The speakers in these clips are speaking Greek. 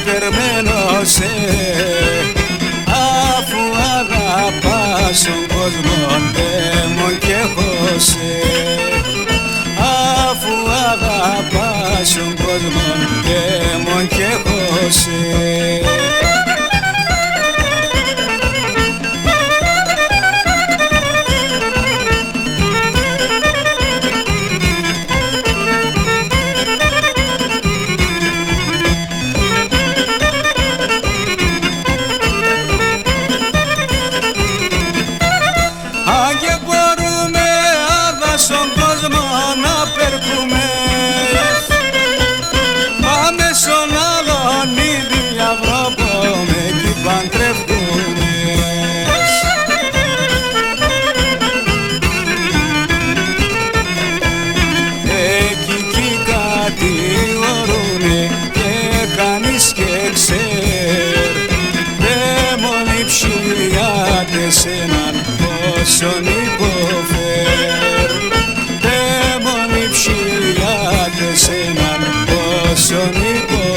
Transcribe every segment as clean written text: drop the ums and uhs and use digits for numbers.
περμένω σε, αφού αγαπάς τον κόσμο δαίμον και έχω σε, αφού αγαπάς τον κόσμο δαίμον και έχω σε. Στον κόσμο να περπούμε, πάμε στον άλλον διαβρόπο με εκεί παντρευτούμε. Εκεί κάτι ορούνε και κανείς και ξέρ, δαίμον υψηλιάτες έναν όσον υποφέρ, δαίμον υψηλιάτες έναν όσον υποφέρ.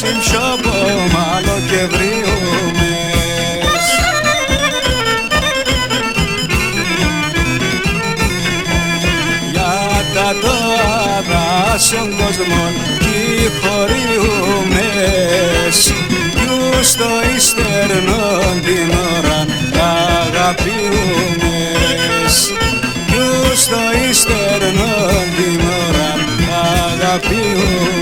Συμψώπω μάλλον και βριούμες, για τα τώρα στον κόσμο κι χωριούμες, κι στο υστερνόν την ώρα αγαπιούμες, κι στο υστερνόν την ώρα αγαπιούμες.